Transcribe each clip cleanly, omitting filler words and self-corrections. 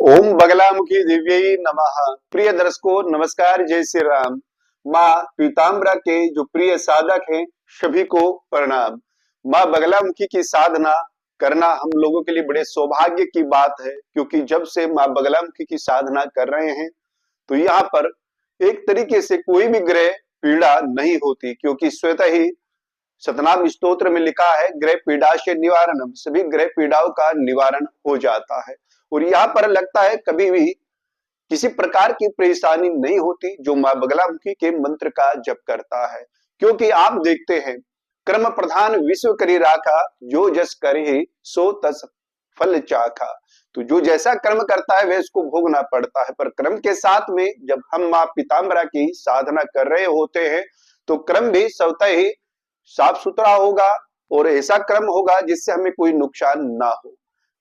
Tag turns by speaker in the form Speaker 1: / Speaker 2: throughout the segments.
Speaker 1: ओम बगलामुखी दिव्यै नमः। प्रिय दर्शकों नमस्कार, जय श्री राम। माँ पीताम्बरा के जो प्रिय साधक हैं सभी को प्रणाम। माँ बगलामुखी की साधना करना हम लोगों के लिए बड़े सौभाग्य की बात है, क्योंकि जब से माँ बगलामुखी की साधना कर रहे हैं तो यहाँ पर एक तरीके से कोई भी ग्रह पीड़ा नहीं होती, क्योंकि स्वतः ही सतनाम स्तोत्र में लिखा है ग्रह पीड़ा से निवारणम, सभी ग्रह पीड़ाओं का निवारण हो जाता है। और यहाँ पर लगता है कभी भी किसी प्रकार की परेशानी नहीं होती जो मां बगलामुखी के मंत्र का जप करता है, क्योंकि आप देखते हैं कर्म प्रधान विश्व करी राखा, जो जस करे सो तस फल चाखा। तो जो जैसा कर्म करता है वह उसको भोगना पड़ता है, पर कर्म के साथ में जब हम मां पीताम्बरा की साधना कर रहे होते हैं तो कर्म भी स्वतः ही साफ सुथरा होगा और ऐसा कर्म होगा जिससे हमें कोई नुकसान ना हो।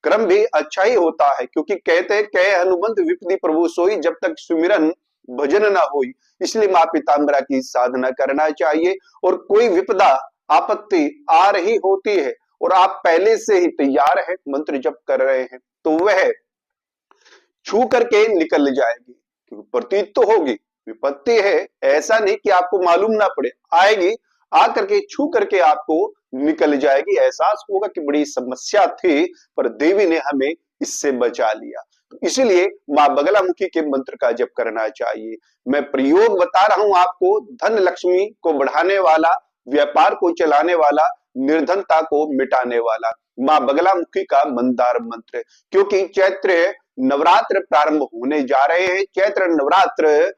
Speaker 1: क्रम भी अच्छा ही होता है, क्योंकि कहते हैं कहे हनुमंत विपदी प्रभु सोई, जब तक सुमिरन भजन ना होई। इसलिए मां पीताम्बरा की साधना करना चाहिए। और कोई विपदा आपत्ति आ रही होती है और आप पहले से ही तैयार है, मंत्र जप कर रहे हैं, तो वह छू करके निकल जाएगी। क्योंकि प्रतीत तो होगी, विपत्ति है, ऐसा नहीं कि आपको मालूम ना पड़े, आएगी, आकर के छू करके आपको निकल जाएगी। एहसास होगा कि बड़ी समस्या थी पर देवी ने हमें इससे बचा लिया। तो इसीलिए मां बगलामुखी के मंत्र का जप करना चाहिए। मैं प्रयोग बता रहा हूं आपको, धन लक्ष्मी को बढ़ाने वाला, व्यापार को चलाने वाला, निर्धनता को मिटाने वाला मां बगलामुखी का मंदार मंत्र। क्योंकि चैत्र नवरात्र प्रारंभ होने जा रहे हैं। चैत्र नवरात्र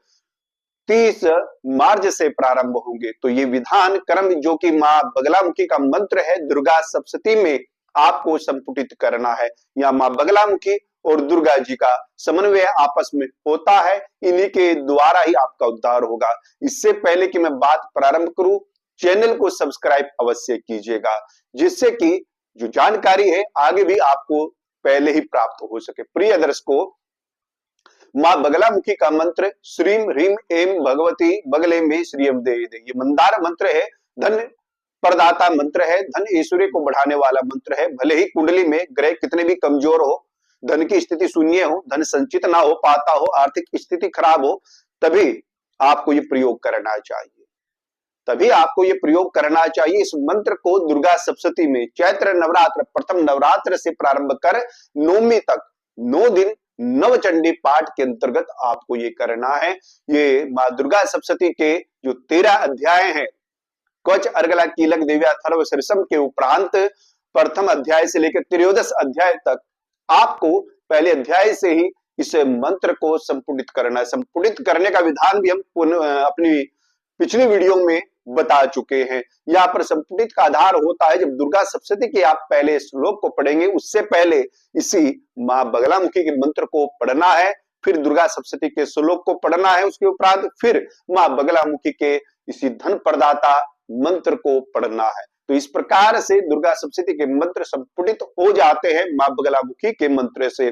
Speaker 1: 30 मार्च से प्रारंभ होंगे। तो ये विधान कर्म जो कि मां बगलामुखी का मंत्र है, दुर्गा सप्तशती में आपको संपुटित करना है। यहाँ मां बगलामुखी और दुर्गा जी का समन्वय आपस में होता है, इन्हीं के द्वारा ही आपका उद्धार होगा। इससे पहले कि मैं बात प्रारंभ करूं, चैनल को सब्सक्राइब अवश्य कीजिएगा, जिससे कि जो जानकारी है आगे भी आपको पहले ही प्राप्त हो सके। प्रिय दर्शकों, मां बगलामुखी का मंत्र श्रीम ह्रीम एम भगवती बगले में श्रीयम दे दे, ये मंदार मंत्र है, धन प्रदाता मंत्र है, धन ऐश्वर्य को बढ़ाने वाला मंत्र है। भले ही कुंडली में ग्रह कितने भी कमजोर हो, धन की स्थिति शून्य हो, धन संचित ना हो पाता हो, आर्थिक स्थिति खराब हो, तभी आपको ये प्रयोग करना चाहिए। तभी आपको ये प्रयोग करना चाहिए। इस मंत्र को दुर्गा सप्तशती में चैत्र नवरात्र प्रथम नवरात्र से प्रारंभ कर नवमी तक 9 दिन नवचंडी पाठ के अंतर्गत आपको ये करना है। ये मां दुर्गा सप्तशती के जो 13 अध्याय हैं, कवच अर्गला कीलक दिव्या थर्व शीर्षम के उपरांत प्रथम अध्याय से लेकर त्रयोदश अध्याय तक आपको पहले अध्याय से ही इस मंत्र को संपुटित करना है। संपुटित करने का विधान भी हम अपनी पिछली वीडियो में बता चुके हैं। यहाँ पर संपुटित का आधार होता है, जब दुर्गा सप्तशती के आप पहले श्लोक को पढ़ेंगे उससे पहले इसी मां बगलामुखी के मंत्र को पढ़ना है, फिर दुर्गा सप्तशती के श्लोक को पढ़ना है, उसके उपरांत फिर मां बगलामुखी के इसी धन प्रदाता मंत्र को पढ़ना है। तो इस प्रकार से दुर्गा सप्तशती के मंत्र संपुटित हो जाते हैं मां बगलामुखी के मंत्र से।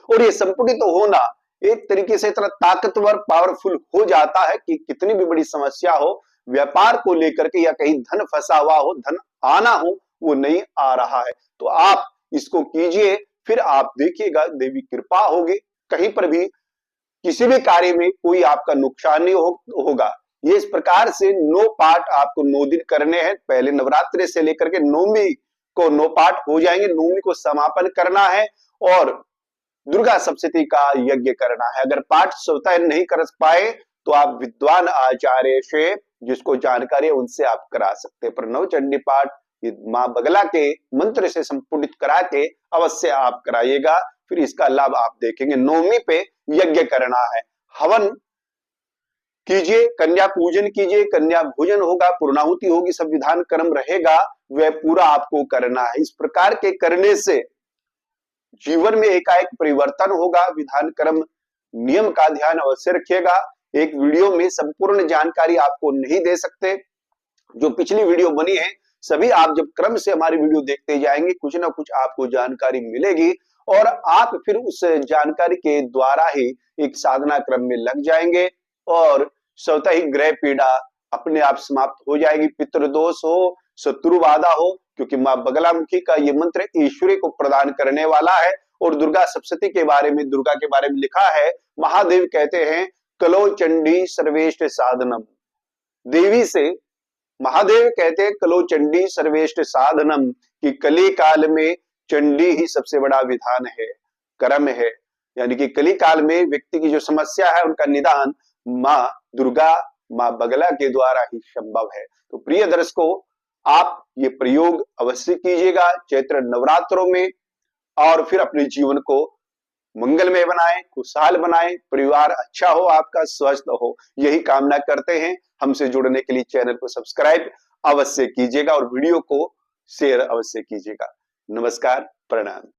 Speaker 1: और ये संपुटित होना एक तरीके से इतना ताकतवर पावरफुल हो जाता है कि कितनी भी बड़ी समस्या हो, व्यापार को लेकर के या कहीं धन फंसा हुआ हो, धन आना हो, वो नहीं आ रहा है, तो आप इसको कीजिए, फिर आप देखिएगा देवी कृपा होगी, कहीं पर भी किसी भी कार्य में कोई आपका नुकसान नहीं होगा। ये इस प्रकार से 9 पाठ आपको 9 दिन करने हैं। पहले नवरात्रि से लेकर के नौवीं को 9 पाठ हो जाएंगे, नौवीं को समापन करना है और दुर्गा सप्तशती का यज्ञ करना है। अगर पाठ स्वतः नहीं कर पाए तो आप विद्वान आचार्य से, जिसको जानकारी है, उनसे आप करा सकते हैं। पर नवचंडी पाठ मां बगला के मंत्र से संपुटित करा के अवश्य आप कराइएगा, फिर इसका लाभ आप देखेंगे। नवमी पे यज्ञ करना है, हवन कीजिए, कन्या पूजन कीजिए, कन्या भोजन होगा, पूर्णाहुति होगी, सब विधान कर्म रहेगा, वह पूरा आपको करना है। इस प्रकार के करने से जीवन में एकाएक परिवर्तन होगा। विधान कर्म नियम का ध्यान अवश्य रखिएगा। एक वीडियो में संपूर्ण जानकारी आपको नहीं दे सकते, जो पिछली वीडियो बनी है सभी आप जब क्रम से हमारी वीडियो देखते जाएंगे कुछ ना कुछ आपको जानकारी मिलेगी और आप फिर उस जानकारी के द्वारा ही एक साधना क्रम में लग जाएंगे और स्वतः ही ग्रह पीड़ा अपने आप समाप्त हो जाएगी। पितृदोष हो, शत्रु बाधा हो, क्योंकि मां बगलामुखी का ये मंत्र ईश्वरी को प्रदान करने वाला है और दुर्गा सप्तशती के बारे में, दुर्गा के बारे में लिखा है। महादेव कहते हैं कलो चंडी सर्वेष्ट साधनम। देवी से महादेव कहते हैं कलो चंडी सर्वेष्ट साधनम, कि कली काल में चंडी ही सबसे बड़ा विधान है, कर्म है। यानी कि कली काल में व्यक्ति की जो समस्या है उनका निदान माँ दुर्गा, माँ बगला के द्वारा ही संभव है। तो प्रिय दर्शकों, आप ये प्रयोग अवश्य कीजिएगा चैत्र नवरात्रों में, और फिर अपने जीवन को मंगलमय बनाएं, खुशहाल बनाएं, परिवार अच्छा हो, आपका स्वस्थ हो, यही कामना करते हैं। हमसे जुड़ने के लिए चैनल को सब्सक्राइब अवश्य कीजिएगा और वीडियो को शेयर अवश्य कीजिएगा। नमस्कार, प्रणाम।